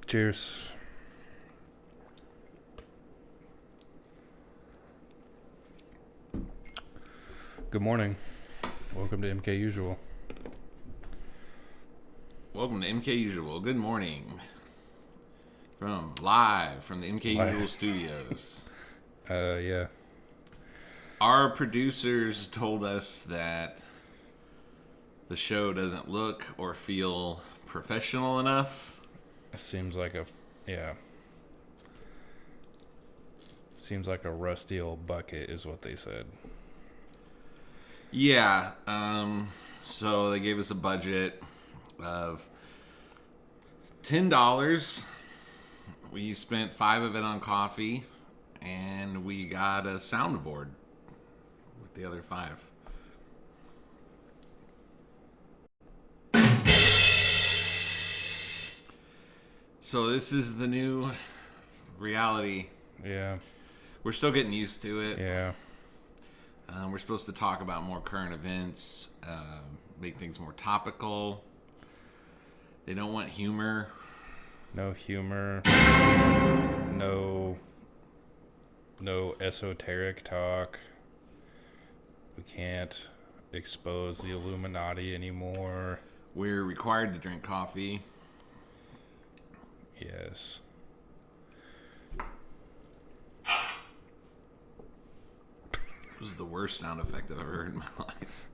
Cheers. Good morning. Welcome to MKUsual. Welcome to MKUsual. Good morning. Live from the MKUsual studios. Yeah. Our producers told us that the show doesn't look or feel professional enough. It seems like a rusty old bucket is what they said. Yeah. So they gave us a budget of $10. We spent $5 of it on coffee, and we got a soundboard with the other $5. So this is the new reality. Yeah. We're still getting used to it. Yeah. We're supposed to talk about more current events, make things more topical. They don't want humor. No humor. No esoteric talk. We can't expose the Illuminati anymore. We're required to drink coffee. Yes. This is the worst sound effect I've ever heard in my life.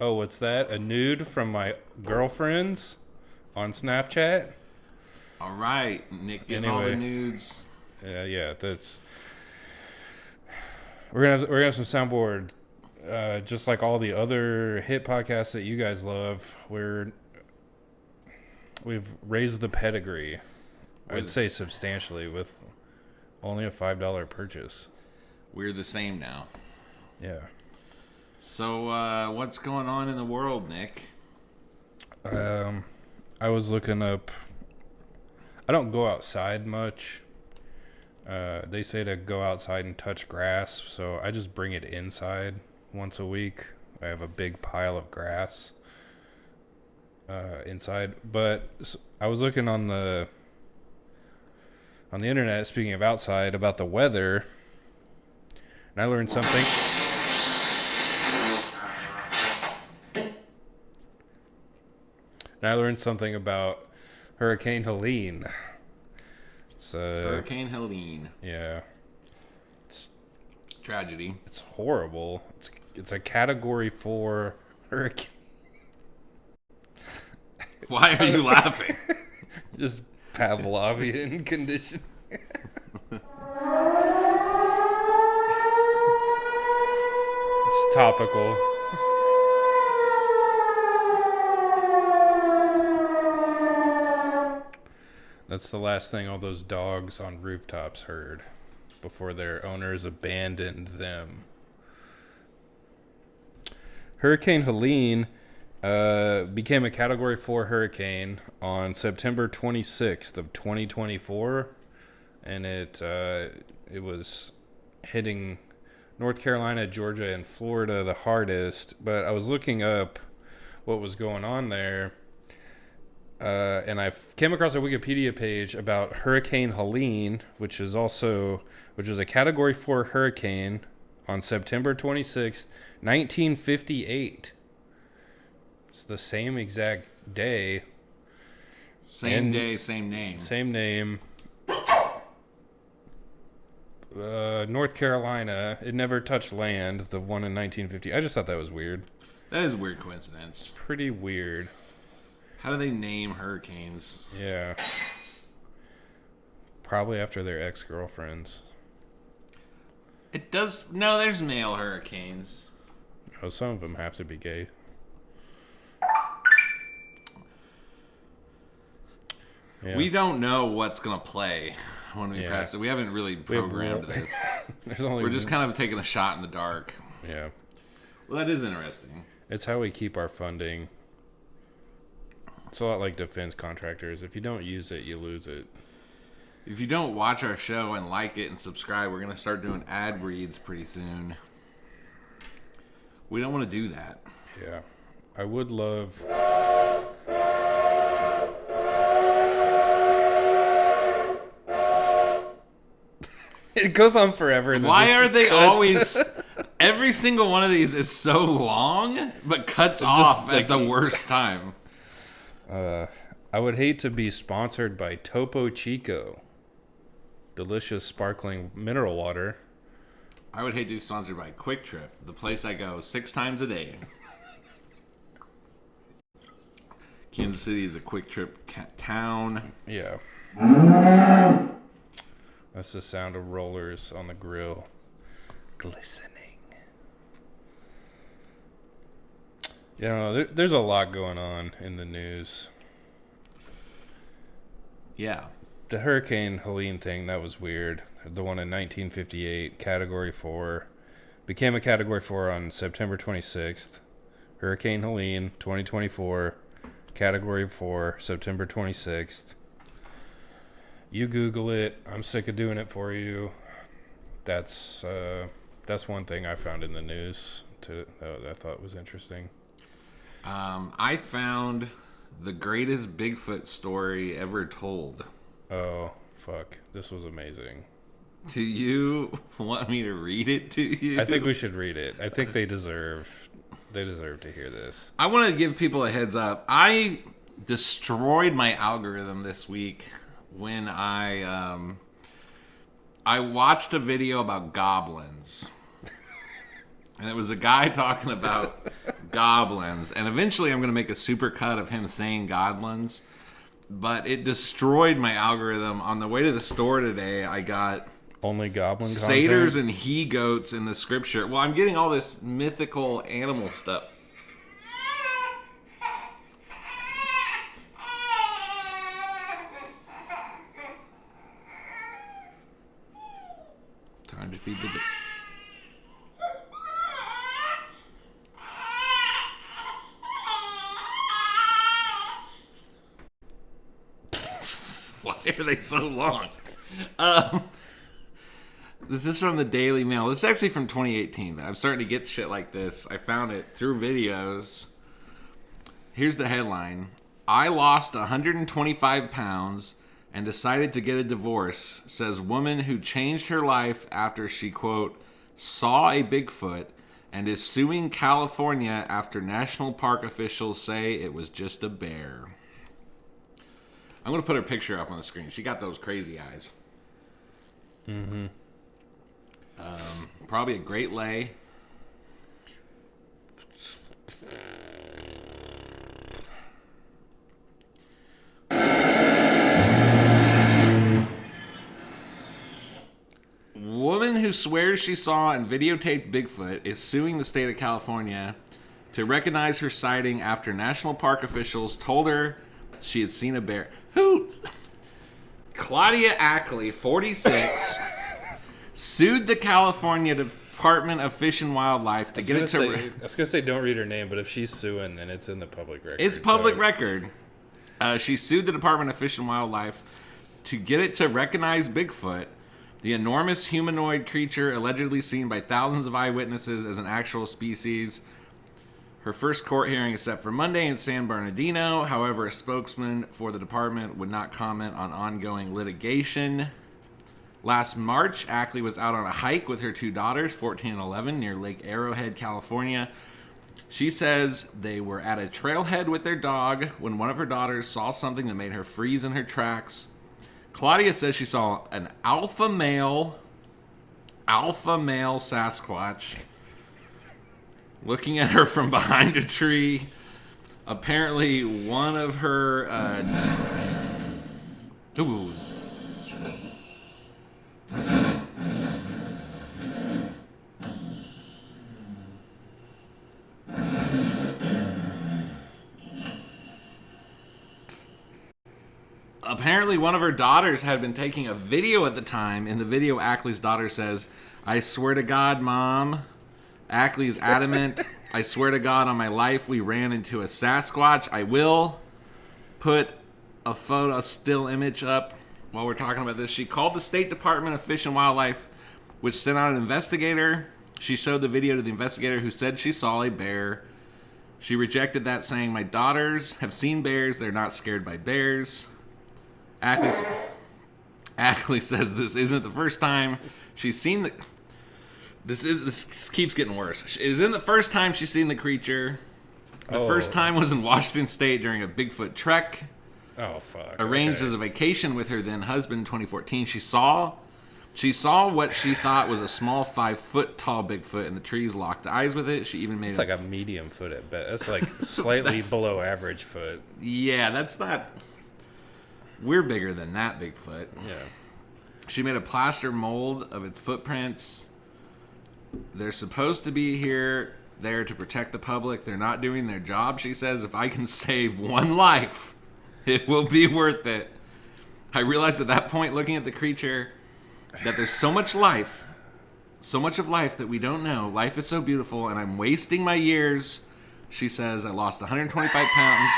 Oh, what's that? A nude from my girlfriends on Snapchat? All right, Nick, getting all the nudes. Yeah, that's. We're gonna have some soundboard, just like all the other hit podcasts that you guys love. We've raised the pedigree, I'd say substantially, with only a $5 purchase. We're the same now. Yeah. So, what's going on in the world, Nick? I was looking up. I don't go outside much. They say to go outside and touch grass, so I just bring it inside once a week. I have a big pile of grass inside. But I was looking on the internet, speaking of outside, about the weather, and I learned something. About Hurricane Helene. Hurricane Helene. Yeah. It's tragedy. It's horrible. It's a Category 4 hurricane. Why are you laughing? Just Pavlovian condition. It's topical. That's the last thing all those dogs on rooftops heard before their owners abandoned them. Hurricane Helene became a Category 4 hurricane on September 26th of 2024, and it was hitting North Carolina, Georgia, and Florida the hardest. But I was looking up what was going on there, and I came across a Wikipedia page about Hurricane Helene, which was a Category 4 hurricane on September 26th, 1958. It's the same exact day. Same day, same name. Same name. North Carolina. It never touched land, the one in 1950. I just thought that was weird. That is a weird coincidence. Pretty weird. How do they name hurricanes? Yeah. Probably after their ex-girlfriends. It does. No, there's male hurricanes. Oh, some of them have to be gay. Yeah. We don't know what's going to play when we press it. We haven't really programmed this. We're just kind of taking a shot in the dark. Yeah. Well, that is interesting. It's how we keep our funding. It's a lot like defense contractors. If you don't use it, you lose it. If you don't watch our show and like it and subscribe, we're going to start doing ad reads pretty soon. We don't want to do that. Yeah. I would love It goes on forever. And Why then are just they cuts. always... Every single one of these is so long, but cuts off like, at the worst time. I would hate to be sponsored by Topo Chico. Delicious sparkling mineral water. I would hate to be sponsored by Quick Trip, the place I go 6 times a day. Kansas City is a Quick Trip town. Yeah. That's the sound of rollers on the grill. Glistening. Yeah, there's a lot going on in the news. Yeah. The Hurricane Helene thing, that was weird. The one in 1958, Category 4. Became a Category 4 on September 26th. Hurricane Helene, 2024. Category 4, September 26th. You Google it. I'm sick of doing it for you. That's one thing I found in the news that I thought was interesting. I found the greatest Bigfoot story ever told. Oh, fuck. This was amazing. Do you want me to read it to you? I think we should read it. I think they deserve to hear this. I want to give people a heads up. I destroyed my algorithm this week when I watched a video about goblins. And it was a guy talking about goblins. And eventually I'm going to make a super cut of him saying goblins. But it destroyed my algorithm. On the way to the store today, I got only goblin satyrs content? and he-goats in the scripture. Well, I'm getting all this mythical animal stuff. Time to feed the... Why are they so long? This is from the Daily Mail. This is actually from 2018, but I'm starting to get shit like this. I found it through videos. Here's the headline. I lost 125 pounds and decided to get a divorce, says woman who changed her life after she, quote, saw a Bigfoot and is suing California after national park officials say it was just a bear. I'm going to put her picture up on the screen. She got those crazy eyes. Mm-hmm. Probably a great lay. Woman who swears she saw and videotaped Bigfoot is suing the state of California to recognize her sighting after national park officials told her she had seen a bear. Who? Claudia Ackley, 46, sued the California Department of Fish and Wildlife to get it to... I was going to say don't read her name, but if she's suing, then it's in the public record. It's public record. She sued the Department of Fish and Wildlife to get it to recognize Bigfoot, the enormous humanoid creature allegedly seen by thousands of eyewitnesses as an actual species. Her first court hearing is set for Monday in San Bernardino. However, a spokesman for the department would not comment on ongoing litigation. Last March, Ackley was out on a hike with her 2 daughters, 14 and 11, near Lake Arrowhead, California. She says they were at a trailhead with their dog when one of her daughters saw something that made her freeze in her tracks. Claudia says she saw an alpha male Sasquatch looking at her from behind a tree. Apparently, one of her... Apparently, one of her daughters had been taking a video at the time. In the video, Ackley's daughter says, "I swear to God, Mom." Ackley is adamant. "I swear to God on my life, we ran into a Sasquatch." I will put a photo, a still image up while we're talking about this. She called the State Department of Fish and Wildlife, which sent out an investigator. She showed the video to the investigator who said she saw a bear. She rejected that, saying, "My daughters have seen bears. They're not scared by bears." Ackley says this isn't the first time she's seen the... This keeps getting worse. It isn't the first time she's seen the creature. The first time was in Washington State during a Bigfoot trek. Oh, fuck. Arranged as a vacation with her then husband in 2014. She saw what she thought was a small 5-foot tall Bigfoot in the trees, locked eyes with it. She even made It's like a medium foot at best. That's like slightly below average foot. Yeah, that's not... We're bigger than that Bigfoot. Yeah. She made a plaster mold of its footprints. They're supposed to be there to protect the public. They're not doing their job, she says. If I can save one life, it will be worth it. I realized at that point, looking at the creature, that there's so much life, so much of life that we don't know. Life is so beautiful, and I'm wasting my years. She says, I lost 125 pounds.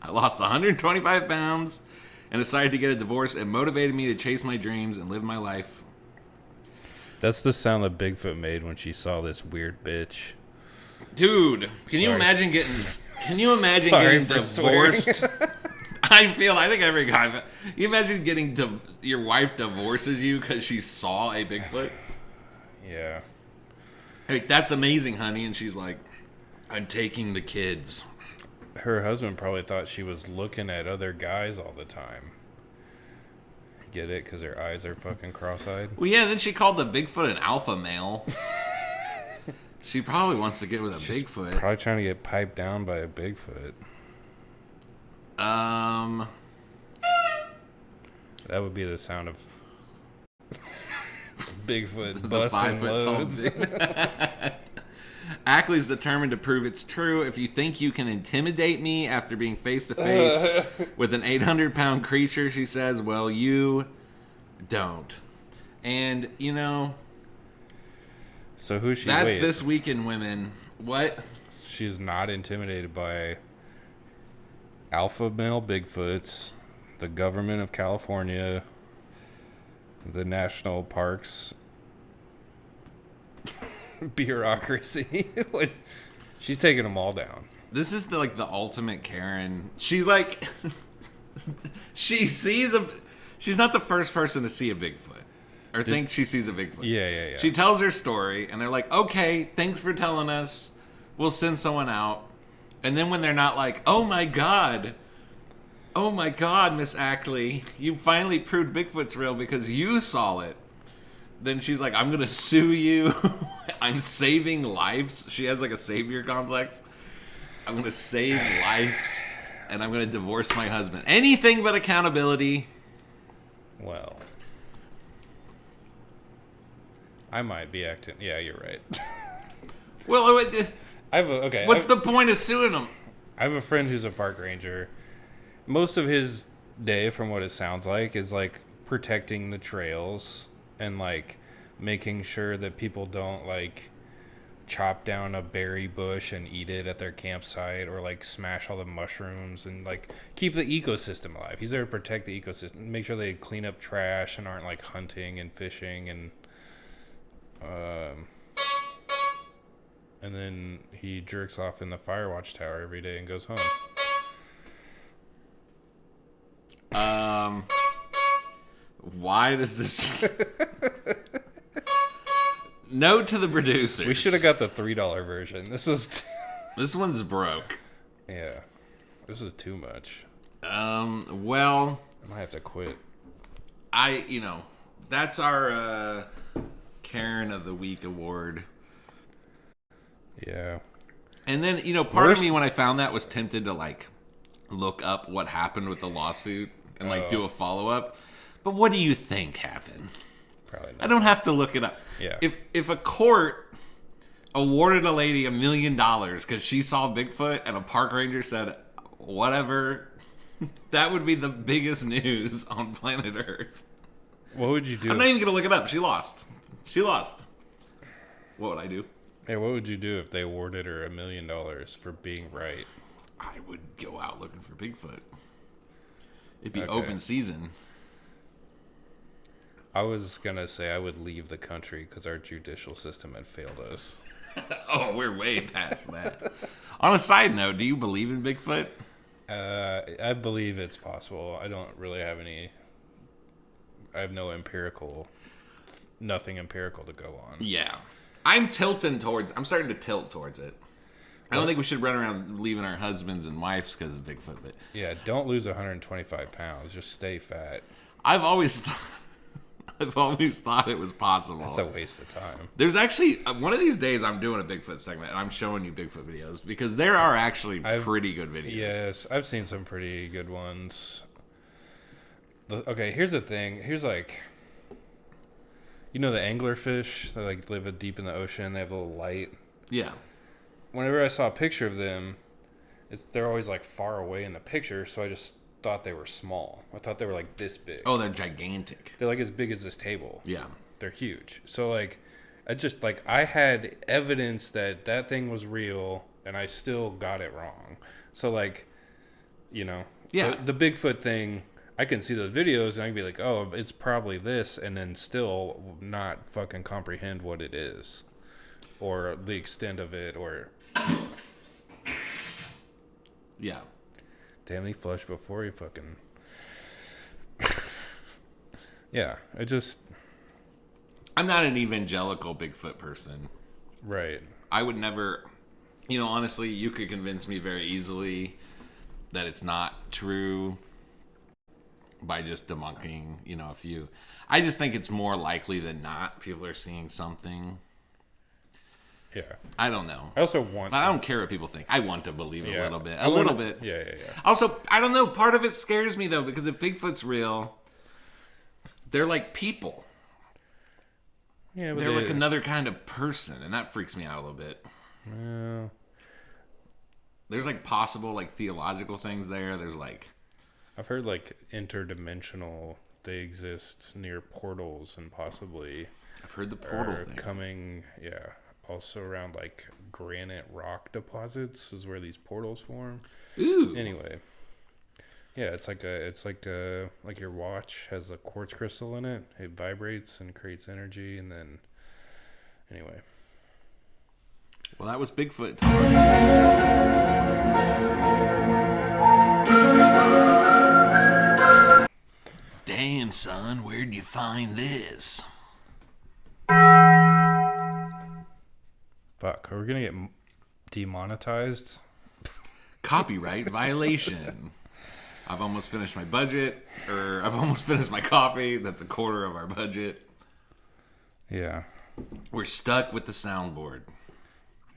I lost 125 pounds and decided to get a divorce. It motivated me to chase my dreams and live my life. That's the sound that Bigfoot made when she saw this weird bitch. Dude, can you imagine getting divorced? I think every guy. You imagine getting your wife divorces you because she saw a Bigfoot? Yeah. Like, that's amazing, honey. And she's like, I'm taking the kids. Her husband probably thought she was looking at other guys all the time. Get it? Because her eyes are fucking cross-eyed. Well, yeah, then she called the Bigfoot an alpha male. She probably wants to get with a Bigfoot. Probably trying to get piped down by a Bigfoot. That would be the sound of Bigfoot busting loads. Ackley's determined to prove it's true. If you think you can intimidate me after being face-to-face with an 800-pound creature, she says, well, you don't. And, you know... So who's she? That's This Week in Women. What? She's not intimidated by alpha male Bigfoots, the government of California, the national parks... bureaucracy. She's taking them all down. This is the ultimate Karen. She's like, she's not the first person to see a Bigfoot or think she sees a Bigfoot. Yeah. She tells her story, and they're like, okay, thanks for telling us. We'll send someone out. And then when they're not like, oh my god, Miss Ackley, you finally proved Bigfoot's real because you saw it. Then she's like, I'm going to sue you. I'm saving lives. She has like a savior complex. I'm going to save lives. And I'm going to divorce my husband. Anything but accountability. Well, I might be acting. Yeah, you're right. Well, what's the point of suing him? I have a friend who's a park ranger. Most of his day, from what it sounds like, is like protecting the trails. And, like, making sure that people don't, like, chop down a berry bush and eat it at their campsite or, like, smash all the mushrooms and, like, keep the ecosystem alive. He's there to protect the ecosystem, make sure they clean up trash and aren't, like, hunting and fishing and then he jerks off in the fire watch tower every day and goes home. Why does this... Note to the producers. We should have got the $3 version. This one's broke. Yeah. This is too much. Well... I might have to quit. That's our Karen of the Week award. Yeah. And then, part of me when I found that was tempted to, like, look up what happened with the lawsuit and, like, do a follow-up. But what do you think happened? Probably not. I don't have to look it up. Yeah. If a court awarded a lady $1 million because she saw Bigfoot and a park ranger said, whatever, that would be the biggest news on planet Earth. What would you do? I'm not even going to look it up. She lost. What would I do? Hey, what would you do if they awarded her $1 million for being right? I would go out looking for Bigfoot. It'd be open season. I was going to say I would leave the country because our judicial system had failed us. Oh, we're way past that. On a side note, do you believe in Bigfoot? I believe it's possible. I don't really have any nothing empirical to go on. Yeah. I'm starting to tilt towards it. I don't think we should run around leaving our husbands and wives because of Bigfoot, but yeah, don't lose 125 pounds. Just stay fat. I've always thought it was possible. That's a waste of time. There's actually one of these days I'm doing a Bigfoot segment and I'm showing you Bigfoot videos because there are actually pretty good videos. Yes, I've seen some pretty good ones. Okay, here's the thing. Here's like, you know, the anglerfish that like live deep in the ocean. They have a little light. Yeah. Whenever I saw a picture of them, they're always like far away in the picture, so I just thought they were small. I thought they were like this big. Oh, they're gigantic. They're like as big as this table. Yeah. They're huge. So like, I had evidence that thing was real, and I still got it wrong. So like, you know, yeah, the Bigfoot thing, I can see those videos and I can be like, oh, it's probably this, and then still not fucking comprehend what it is, or the extent of it, or. Yeah. Damn, he flushed before he fucking. Yeah, I'm not an evangelical Bigfoot person. Right. I would never. You know, honestly, you could convince me very easily that it's not true by just debunking, you know, a few. I just think it's more likely than not people are seeing something. Yeah. I don't know. I also want I don't care what people think. I want to believe yeah. a little bit. little bit. Yeah. Also, I don't know. Part of it scares me, though, because if Bigfoot's real, they're like people. Yeah, but they're like another kind of person, and that freaks me out a little bit. Well, there's like possible like theological things there. There's like I've heard like interdimensional. They exist near portals and possibly. I've heard the portal thing coming. Yeah, also around like granite rock deposits is where these portals form. Ooh. Anyway, yeah, it's like your watch has a quartz crystal in it. It vibrates and creates energy, and then anyway. Well, that was Bigfoot. Damn, son, where'd you find this? Fuck, are we gonna get demonetized? Copyright violation. I've almost finished my budget, or I've almost finished my coffee. That's a quarter of our budget. Yeah. We're stuck with the soundboard.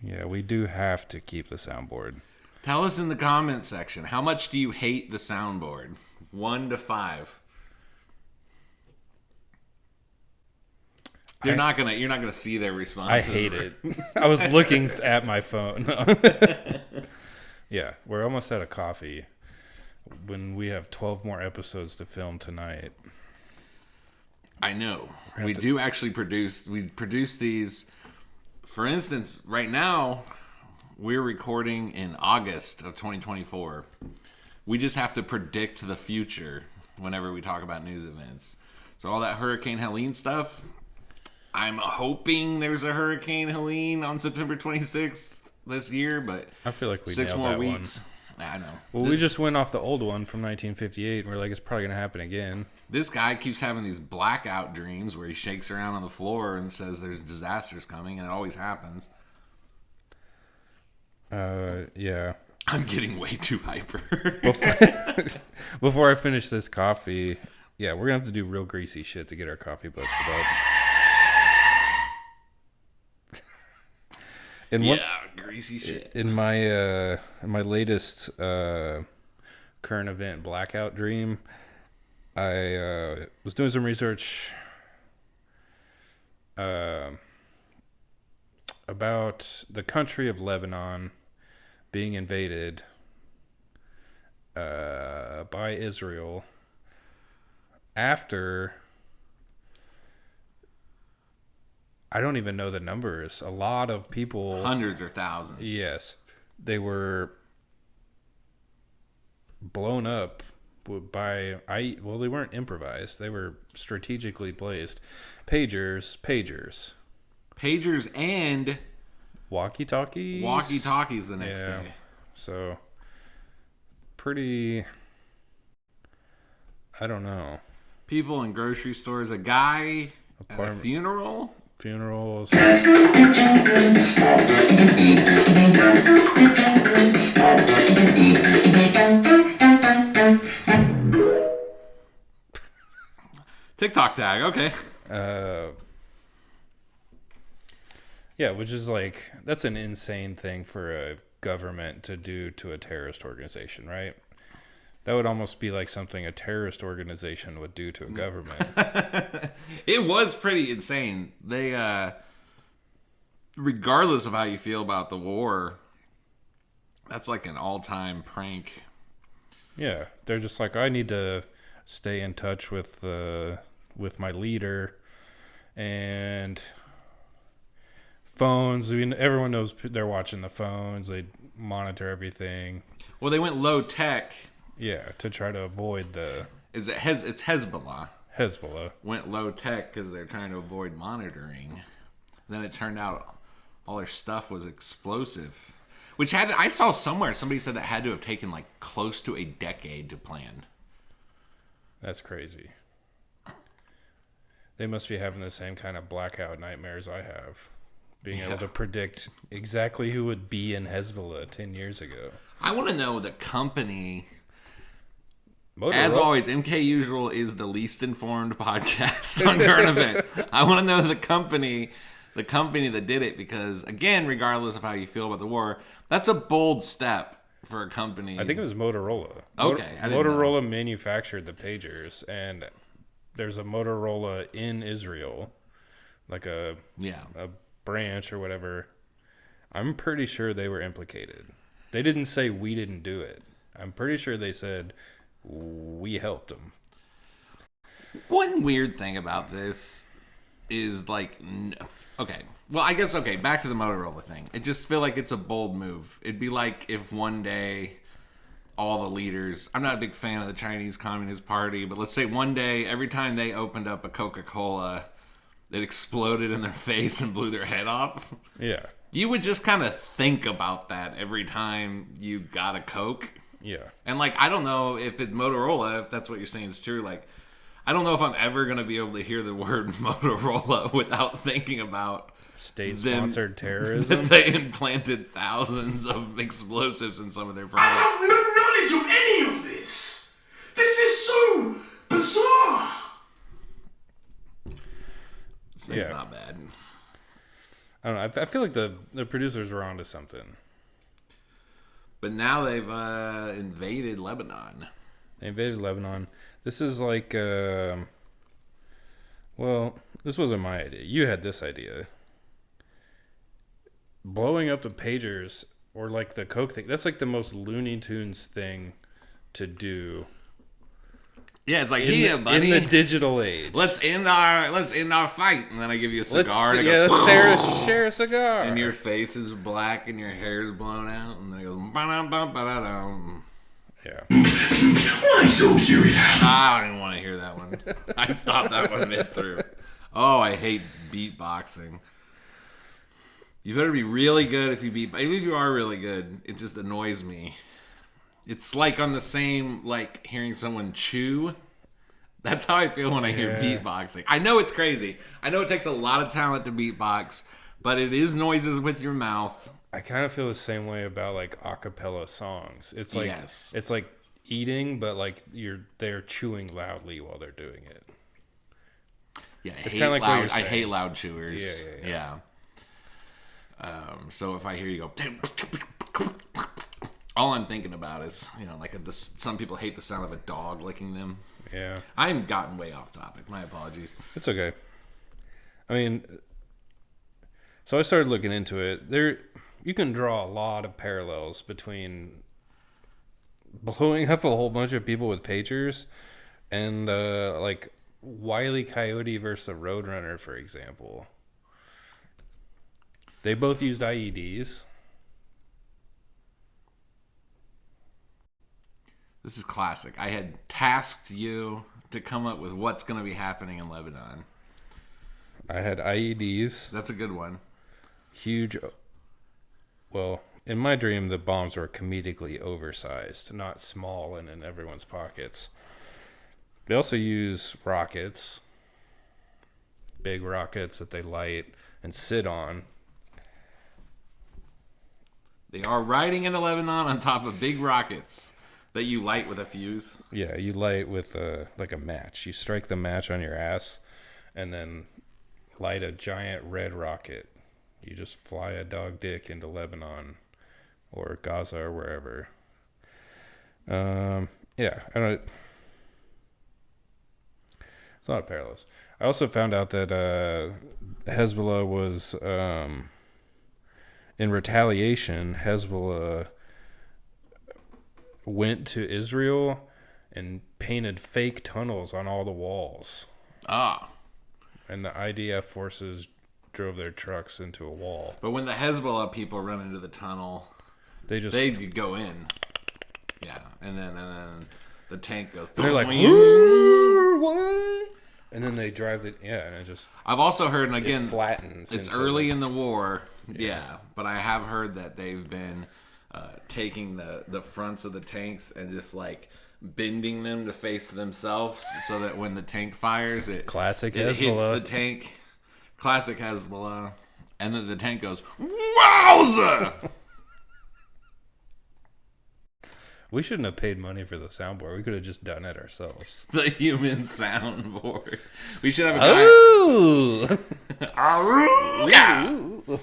Yeah, we do have to keep the soundboard. Tell us in the comment section, how much do you hate the soundboard? 1 to 5. You're not gonna see their responses. I hate it. I was looking at my phone. Yeah, we're almost out of coffee. When we have 12 more episodes to film tonight. I know. We do actually produce these. For instance, right now, we're recording in August of 2024. We just have to predict the future whenever we talk about news events. So all that Hurricane Helene stuff, I'm hoping there's a Hurricane Helene on September 26th this year, but I feel like we 6 nailed more that weeks. One. I know. Well, we just went off the old one from 1958, and we're like, it's probably going to happen again. This guy keeps having these blackout dreams where he shakes around on the floor and says there's disasters coming, and it always happens. Yeah. I'm getting way too hyper. Before I finish this coffee, yeah, we're going to have to do real greasy shit to get our coffee busted up. Greasy shit. In my latest current event blackout dream, I was doing some research about the country of Lebanon being invaded by Israel after. I don't even know the numbers. A lot of people... Hundreds or thousands. Yes. They were blown up by... Well, they weren't improvised. They were strategically placed. Pagers and... Walkie-talkies the next day. So, pretty... I don't know. people in grocery stores, a guy at a funeral. Funerals. TikTok tag, okay. Yeah, which is like, that's an insane thing for a government to do to a terrorist organization, right? That would almost be like something a terrorist organization would do to a government. It was pretty insane. They, regardless of how you feel about the war, that's like an all-time prank. Yeah, they're just like, I need to stay in touch with my leader, and phones. I mean, everyone knows they're watching the phones. They monitor everything. Well, they went low tech. Yeah, to try to avoid the. It's Hezbollah. Hezbollah Went low tech because they're trying to avoid monitoring. Then it turned out all their stuff was explosive, which I saw somewhere somebody said that had to have taken like close to a decade to plan. That's crazy. They must be having the same kind of blackout nightmares I have. Being able to predict exactly who would be in Hezbollah 10 years ago. I want to know the company. Motorola. As always, MKUsual is the least informed podcast on current events. I want to know the company that did it, because, again, regardless of how you feel about the war, that's a bold step for a company. I think it was Motorola. Okay. Motorola manufactured the pagers, and there's a Motorola in Israel, like a branch or whatever. I'm pretty sure they were implicated. They didn't say we didn't do it. I'm pretty sure they said we helped them. One weird thing about this is like, okay, well, I guess, okay, back to the Motorola thing. I just feel like it's a bold move. It'd be like if one day all the leaders, I'm not a big fan of the Chinese Communist Party, but let's say one day, every time they opened up a Coca-Cola, it exploded in their face and blew their head off. Yeah. You would just kind of think about that every time you got a Coke. Yeah. And, like, I don't know if it's Motorola, if that's what you're saying is true. Like, I don't know if I'm ever going to be able to hear the word Motorola without thinking about state-sponsored terrorism. They implanted thousands of explosives in some of their products. I have no knowledge of any of this. This is so bizarre. This thing's not bad. I don't know. I feel like the producers were onto something. But now they've invaded Lebanon. They invaded Lebanon. This is like, well, this wasn't my idea. You had this idea. Blowing up the pagers, or like the Coke thing, that's like the most Looney Tunes thing to do. Yeah, it's like, here, buddy. In the digital age. Let's end our fight. And then I give you a cigar. Let's share a cigar. And your face is black and your hair is blown out. And then it goes, ba-dum-bum-ba-da-dum. Yeah. Why so serious? I don't even want to hear that one. I stopped that one mid-through. Oh, I hate beatboxing. You better be really good if you beatbox. Even if you are really good, it just annoys me. It's like on the same, like, hearing someone chew. That's how I feel when I hear beatboxing. I know it's crazy. I know it takes a lot of talent to beatbox, but it is noises with your mouth. I kind of feel the same way about like a cappella songs. It's like it's like eating, but like they're chewing loudly while they're doing it. Yeah, I hate loud chewers. Yeah. So if I hear you go, all I'm thinking about is, like some people hate the sound of a dog licking them. Yeah. I've gotten way off topic. My apologies. It's okay. I mean, so I started looking into it. You can draw a lot of parallels between blowing up a whole bunch of people with pagers and like Wile E. Coyote versus the Roadrunner, for example. They both used IEDs. This is classic. I had tasked you to come up with what's going to be happening in Lebanon. I had IEDs. That's a good one. Huge. Well, in my dream, the bombs were comedically oversized, not small and in everyone's pockets. They also use rockets, big rockets that they light and sit on. They are riding into Lebanon on top of big rockets that you light with a fuse. Yeah, you light with like a match. You strike the match on your ass and then light a giant red rocket. You just fly a dog dick into Lebanon or Gaza or wherever. Yeah, I don't. It's not a parallels. I also found out that Hezbollah was in retaliation. Hezbollah went to Israel and painted fake tunnels on all the walls. Ah. And the IDF forces drove their trucks into a wall. But when the Hezbollah people run into the tunnel, They go in. Yeah. And then the tank goes. They're like, what? And then they drive and it just. I've also heard, and again, flattens. It's early in the war. Yeah. But I have heard that they've been taking the fronts of the tanks and just like bending them to face themselves so that when the tank fires, it hits the tank. Classic Hezbollah. And then the tank goes, wowza! We shouldn't have paid money for the soundboard. We could have just done it ourselves. The human soundboard. We should have a guy. Oh! Arooooga!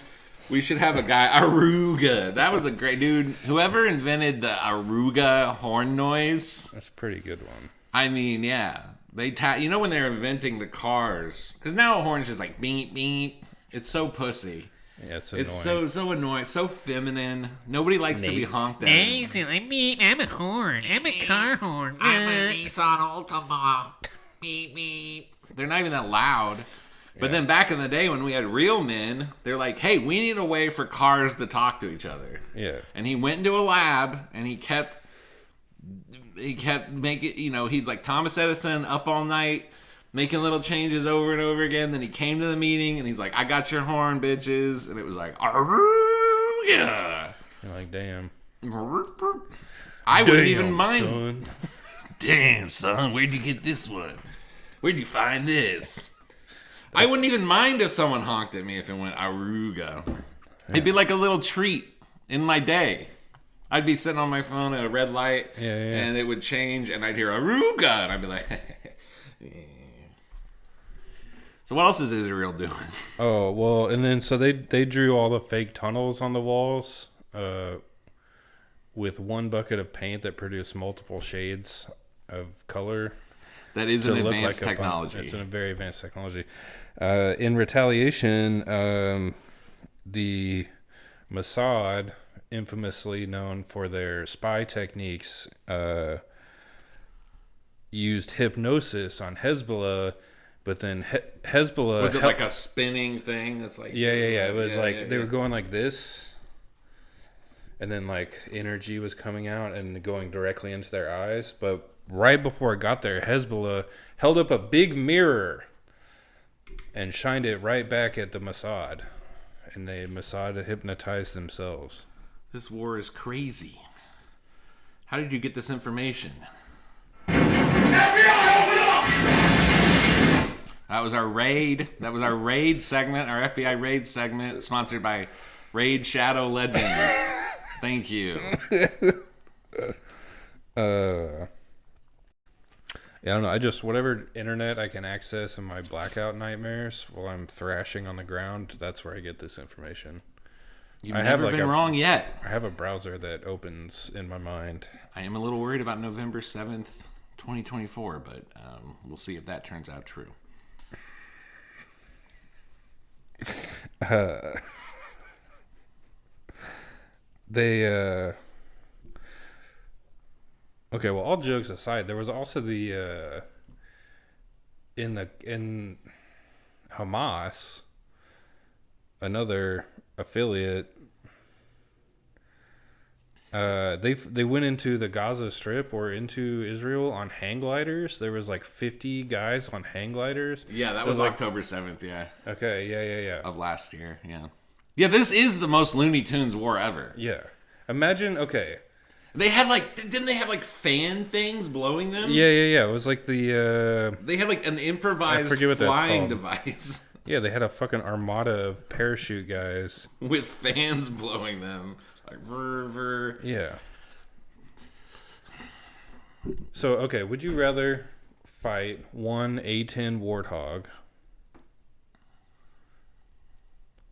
We should have a guy. Arooooga. That was a great dude. Whoever invented the Arooooga horn noise. That's a pretty good one. I mean, yeah. You know when they're inventing the cars? Because now a horn's just like beep, beep. It's so pussy. Yeah, it's annoying. It's so annoying, so feminine. Nobody likes to be honked at. I'm a horn. I'm a car horn. I'm a Nissan Altima. Beep, beep. They're not even that loud. But then back in the day when we had real men, they're like, hey, we need a way for cars to talk to each other. Yeah. And he went into a lab and he kept making, he's like Thomas Edison up all night, making little changes over and over again. Then he came to the meeting and he's like, I got your horn, bitches. And it was like, Arooooga. You're like, damn. I wouldn't even mind. Son. Damn, son, where'd you get this one? Where'd you find this? I wouldn't even mind if someone honked at me if it went Arooooga. It'd be like a little treat in my day. I'd be sitting on my phone at a red light, and it would change, and I'd hear Arooooga, and I'd be like, yeah. So what else is Israel doing? Oh, well, and then so they drew all the fake tunnels on the walls with one bucket of paint that produced multiple shades of color. That is an advanced technology. It's a very advanced technology. In retaliation, the Mossad, infamously known for their spy techniques, used hypnosis on Hezbollah, but then Hezbollah... Was it like a spinning thing? That's like... Yeah. It was they were going like this, and then like energy was coming out and going directly into their eyes, but right before it got there, Hezbollah held up a big mirror and shined it right back at the Mossad. And the Mossad hypnotized themselves. This war is crazy. How did you get this information? FBI, open up! That was our raid. That was our raid segment, our FBI raid segment, sponsored by Raid Shadow Legends. Thank you. Yeah, I don't know. I just, whatever internet I can access in my blackout nightmares while I'm thrashing on the ground, that's where I get this information. You've never been wrong yet. I have a browser that opens in my mind. I am a little worried about November 7th, 2024, but we'll see if that turns out true. Okay, well, all jokes aside, there was also the in Hamas, another affiliate. They went into the Gaza Strip or into Israel on hang gliders. There was like 50 guys on hang gliders. Yeah, that was October 7th. Yeah. Okay. Yeah. Of last year. Yeah. Yeah, this is the most Looney Tunes war ever. Yeah. Imagine. Okay. They had didn't they have fan things blowing them? Yeah. It was like the They had an improvised flying device. Yeah, they had a fucking armada of parachute guys with fans blowing them. Ver. Yeah. So, okay, would you rather fight one A-10 warthog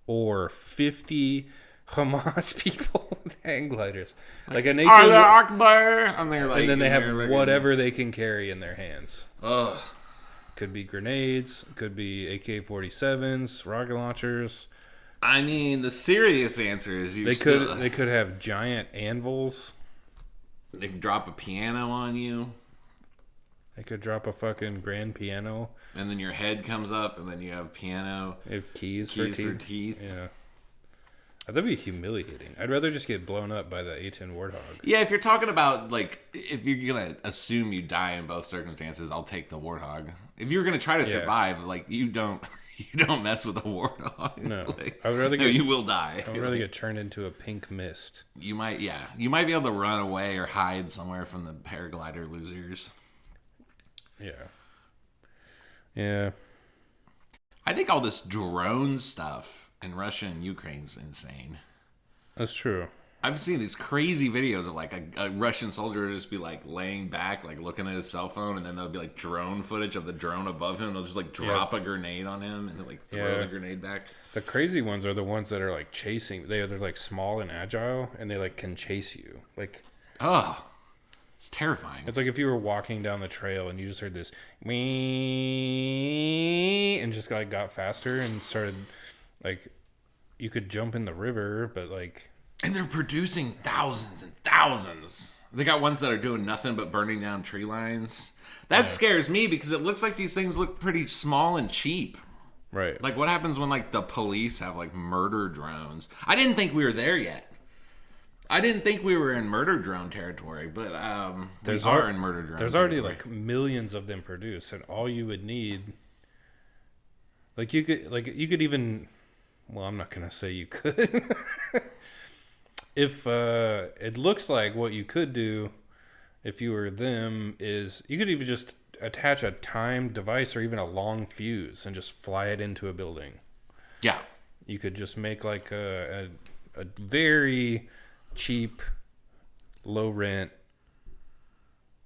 or 50 Hamas people with hang gliders? Like an A-10 Allah Akbar! And then they have whatever they can carry in their hands. Ugh. Could be grenades, could be AK-47s, rocket launchers. I mean, the serious answer is they could have giant anvils. They could drop a piano on you. They could drop a fucking grand piano. And then your head comes up, and then you have piano. They have keys for teeth. Yeah. That'd be humiliating. I'd rather just get blown up by the A-10 warthog. Yeah, if you're talking about, if you're going to assume you die in both circumstances, I'll take the warthog. If you're going to try to survive, you don't mess with a warthog. No. I would rather you will die. I would rather get turned into a pink mist. You might be able to run away or hide somewhere from the paraglider losers. Yeah. Yeah. I think all this drone stuff in Russia and Ukraine's insane. That's true. I've seen these crazy videos of a Russian soldier just be laying back, looking at his cell phone, and then there'll be drone footage of the drone above him. They'll just drop a grenade on him and then throw the grenade back. The crazy ones are the ones that are chasing. They're small and agile, and they can chase you. It's terrifying. It's like if you were walking down the trail and you just heard this wee and just got faster and started you could jump in the river, but and they're producing thousands and thousands. They got ones that are doing nothing but burning down tree lines. That scares me because it looks like these things look pretty small and cheap. Right. What happens when the police have murder drones? I didn't think we were there yet. I didn't think we were in murder drone territory, but we are in murder drone. There's already millions of them produced, and all you would need, you could even. Well, I'm not gonna say you could. If it looks like what you could do, if you were them, is you could even just attach a timed device or even a long fuse and just fly it into a building. Yeah, you could just make a very cheap, low rent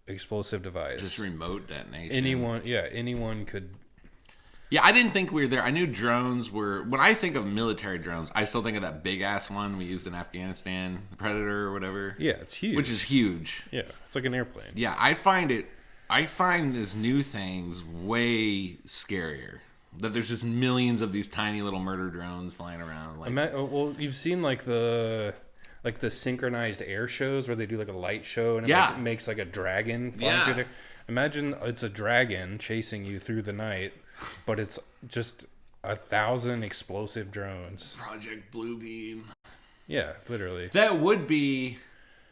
explosive device. Just remote detonation. Anyone could. Yeah, I didn't think we were there. I knew drones were... When I think of military drones, I still think of that big-ass one we used in Afghanistan, the Predator or whatever. Yeah, it's huge. Which is huge. Yeah, it's like an airplane. Yeah, I find this new things way scarier. That there's just millions of these tiny little murder drones flying around. Well, you've seen the synchronized air shows where they do a light show and it makes a dragon flying through there. Imagine it's a dragon chasing you through the night, but it's just 1,000 explosive drones. Project Bluebeam. Yeah, literally. That would be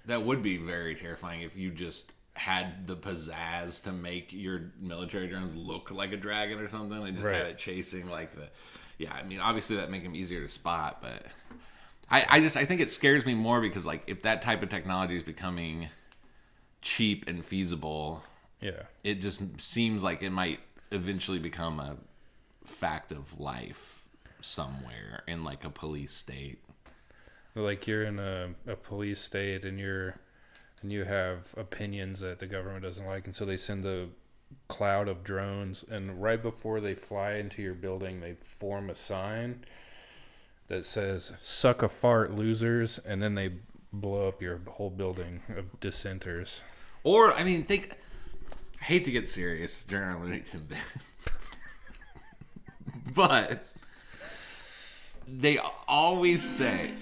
very terrifying if you just had the pizzazz to make your military drones look like a dragon or something and just had it chasing I mean, obviously that'd make them easier to spot, but I think it scares me more because if that type of technology is becoming cheap and feasible, it just seems like it might eventually become a fact of life somewhere in a police state. You're in a police state and you have opinions that the government doesn't like, and so they send a cloud of drones, and right before they fly into your building, they form a sign that says "Suck a fart, losers," and then they blow up your whole building of dissenters. Or, I mean, I hate to get serious during our Loony Tunes bit, but they always say,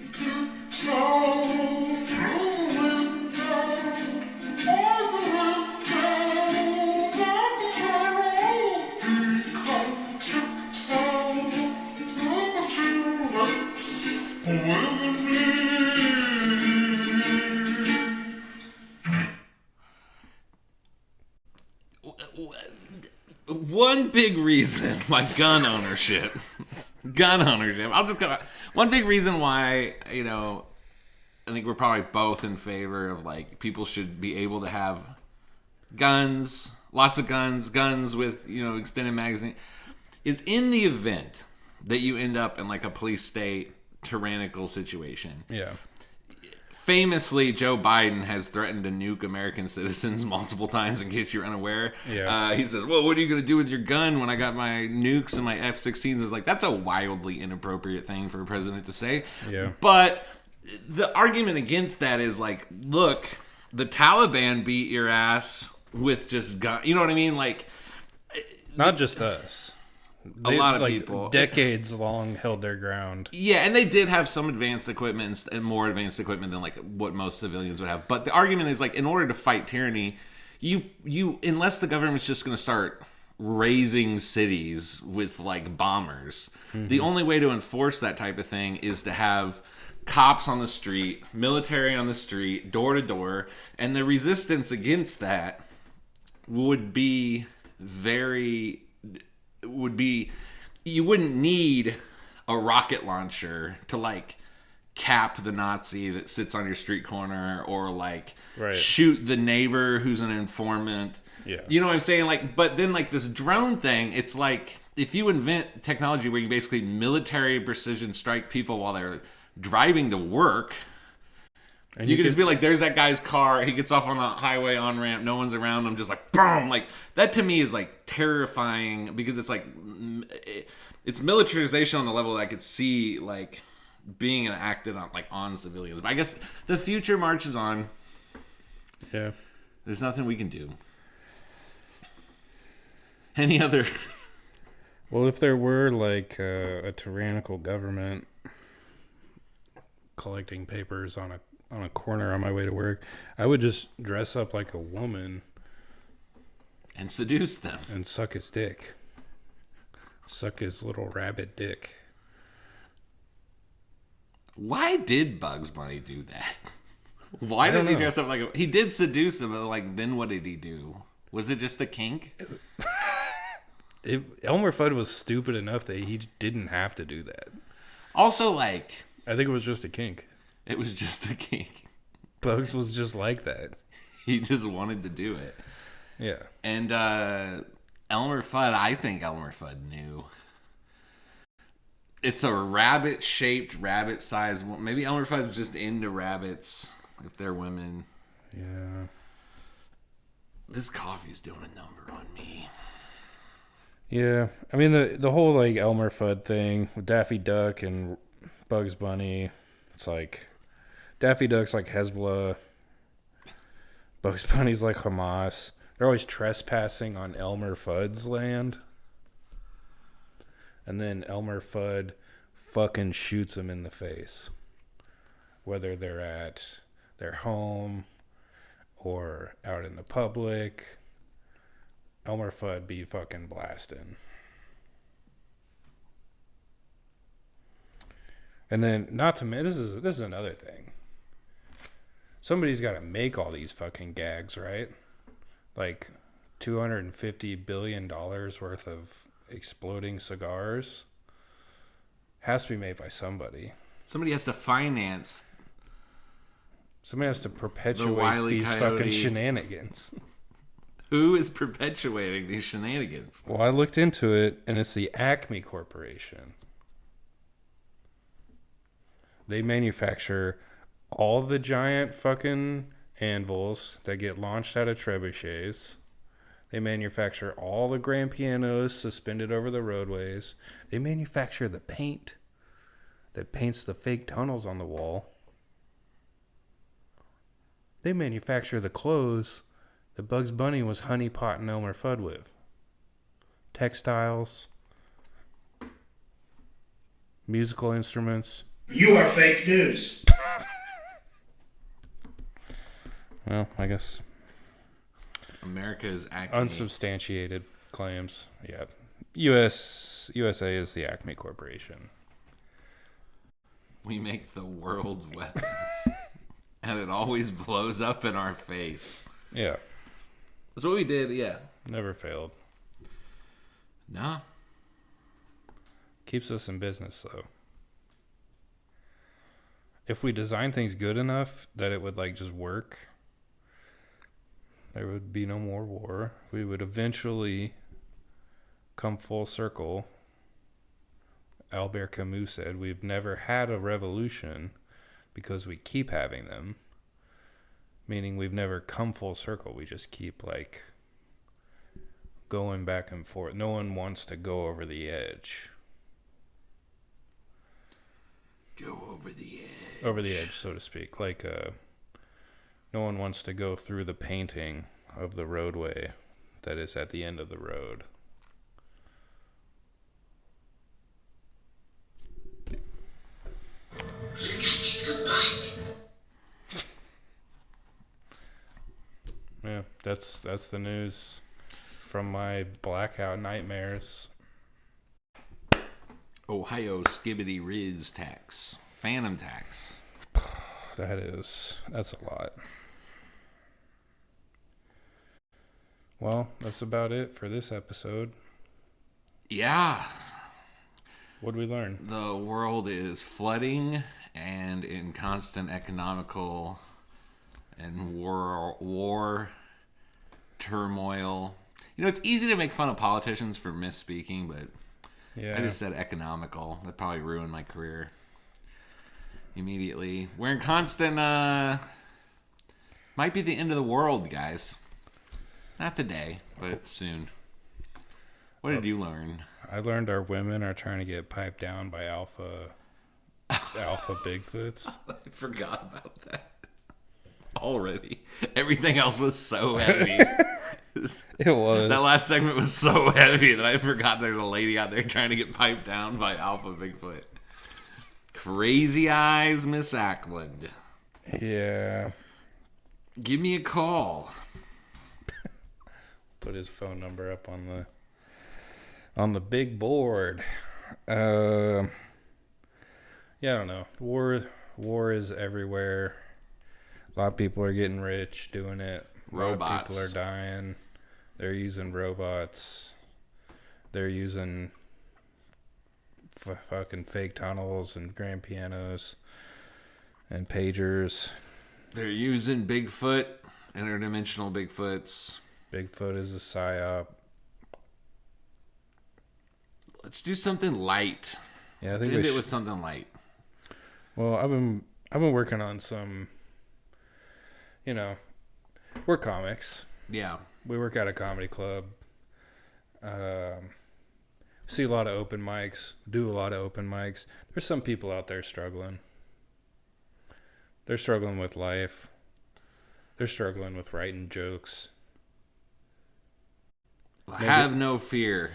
one big reason why gun ownership, I'll just go, one big reason why, I think we're probably both in favor of like people should be able to have guns, lots of guns with, you know, extended magazine. It's in the event that you end up in like a police state tyrannical situation. Yeah. Famously, Joe Biden has threatened to nuke American citizens multiple times, in case you're unaware. Yeah. He says, well, what are you going to do with your gun when I got my nukes and my F-16s? It's like, that's a wildly inappropriate thing for a president to say. Yeah. But the argument against that is like, look, the Taliban beat your ass with just gun. You know what I mean? Like, not just us. A lot of people. Decades long held their ground. Yeah, and they did have some advanced equipment and more advanced equipment than like what most civilians would have. But the argument is like, in order to fight tyranny, you unless the government's just going to start razing cities with like bombers, the only way to enforce that type of thing is to have cops on the street, military on the street, door to door, and the resistance against that would be you wouldn't need a rocket launcher to like cap the Nazi that sits on your street corner or like shoot the neighbor who's an informant. Yeah. You know what I'm saying? Like, but then like this drone thing, it's like if you invent technology where you basically military precision strike people while they're driving to work, and you can just be like, there's that guy's car. He gets off on the highway on ramp. No one's around him. Just like, boom. Like, that to me is like terrifying because it's like, it's militarization on the level that I could see like being enacted on like on civilians. But I guess the future marches on. Yeah. There's nothing we can do. Any other? Well, if there were like a tyrannical government collecting papers on a corner on my way to work, I would just dress up like a woman and seduce them and suck his dick. Suck his little rabbit dick. Why did Bugs Bunny do that? Why did he dress up like a... He did seduce them, but like, then what did he do? Was it just a kink? Elmer Fudd was stupid enough that he didn't have to do that. Also, like... I think it was just a kink. It was just a kink. Bugs was just like that. He just wanted to do it. Yeah. And Elmer Fudd, I think Elmer Fudd knew. It's a rabbit-shaped, rabbit-sized... Maybe Elmer Fudd's just into rabbits, if they're women. Yeah. This coffee's doing a number on me. Yeah. I mean, the whole, like, Elmer Fudd thing with Daffy Duck and Bugs Bunny, it's like... Daffy Duck's like Hezbollah. Bugs Bunny's like Hamas. They're always trespassing on Elmer Fudd's land. And then Elmer Fudd fucking shoots them in the face. Whether they're at their home or out in the public. Elmer Fudd be fucking blasting. And then, not to mention, this is another thing. Somebody's got to make all these fucking gags, right? Like $250 billion worth of exploding cigars. Has to be made by somebody. Somebody has to finance. Somebody has to perpetuate these fucking shenanigans. Who is perpetuating these shenanigans? Well, I looked into it, and it's the Acme Corporation. They manufacture all the giant fucking anvils that get launched out of trebuchets. They manufacture all the grand pianos suspended over the roadways. They manufacture the paint that paints the fake tunnels on the wall. They manufacture the clothes that Bugs Bunny was honeypotting Elmer Fudd with. Textiles. Musical instruments. You are fake news. Well, I guess America is Acme. Unsubstantiated claims. Yeah. USA is the Acme Corporation. We make the world's weapons. And it always blows up in our face. Yeah. That's what we did, yeah. Never failed. No. Keeps us in business, though. if we design things good enough that it would like just work, there would be no more war. We would eventually come full circle. Albert Camus said, "We've never had a revolution because we keep having them." Meaning we've never come full circle. We just keep like going back and forth. No one wants to go over the edge. Go over the edge. Over the edge, so to speak. Like no one wants to go through the painting of the roadway that is at the end of the road. Touch the butt. Yeah, that's the news from my blackout nightmares. Ohio skibbity riz tax. Phantom tax. That's a lot. Well, that's about it for this episode. Yeah. What'd we learn? The world is flooding and in constant economical and war turmoil. You know, it's easy to make fun of politicians for misspeaking, but Yeah. I just said economical. That probably ruined my career immediately. We're in constant, might be the end of the world, guys. Not today, but soon. What did you learn? I learned our women are trying to get piped down by alpha Bigfoots. I forgot about that already. Everything else was so heavy. It was. That last segment was so heavy that I forgot there's a lady out there trying to get piped down by Alpha Bigfoot. Crazy Eyes, Miss Ackland. Yeah. Give me a call. Put his phone number up on the big board. Yeah, I don't know. War is everywhere. A lot of people are getting rich doing it. A lot of Robots. people are dying. They're using robots. They're using fucking fake tunnels and grand pianos and pagers. They're using Bigfoot, interdimensional Bigfoots. Bigfoot is a psyop. Let's do something light. Yeah, I Let's think end we it with something light. Well, I've been working on some. We're comics. Yeah. We work at a comedy club. See a lot of open mics. Do a lot of open mics. There's some people out there struggling. They're struggling with life. They're struggling with writing jokes. Have no fear.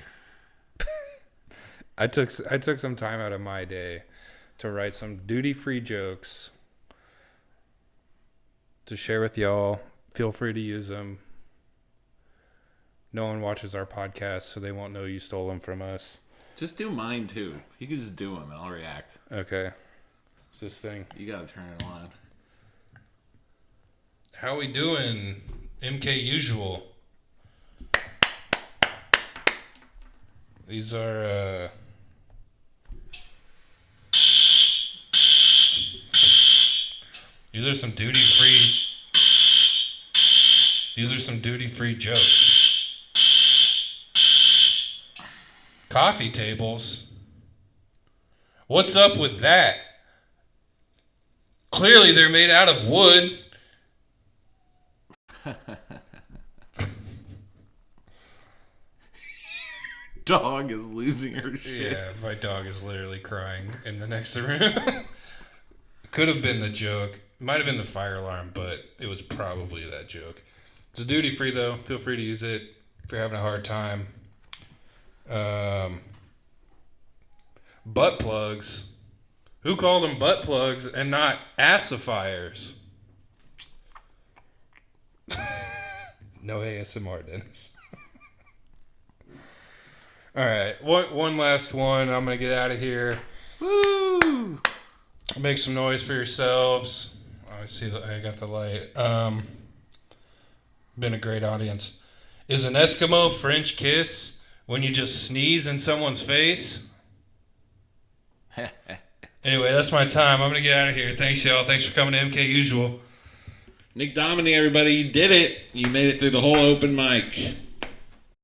I took some time out of my day to write some duty-free jokes to share with y'all. Feel free to use them. No one watches our podcast, so they won't know you stole them from us. Just do mine too. You can just do them and I'll react. Okay. It's this thing. You gotta turn it on. How we doing, MKUsual? These are some duty-free. These are some duty-free jokes. Coffee tables. What's up with that? Clearly they're made out of wood. Dog is losing her shit. Yeah, my dog is literally crying in the next room. Could have been the joke. Might have been the fire alarm, but it was probably that joke. It's duty free though. Feel free to use it if you're having a hard time. Butt plugs. Who called them butt plugs and not assifiers? No ASMR, Dennis. All right, one last one. I'm gonna get out of here. Woo! Make some noise for yourselves. I see that I got the light. Been a great audience. Is an Eskimo French kiss when you just sneeze in someone's face? Anyway, that's my time. I'm going to get out of here. Thanks, y'all. Thanks for coming to MKUsual. Nick Domini, everybody, you did it. You made it through the whole open mic.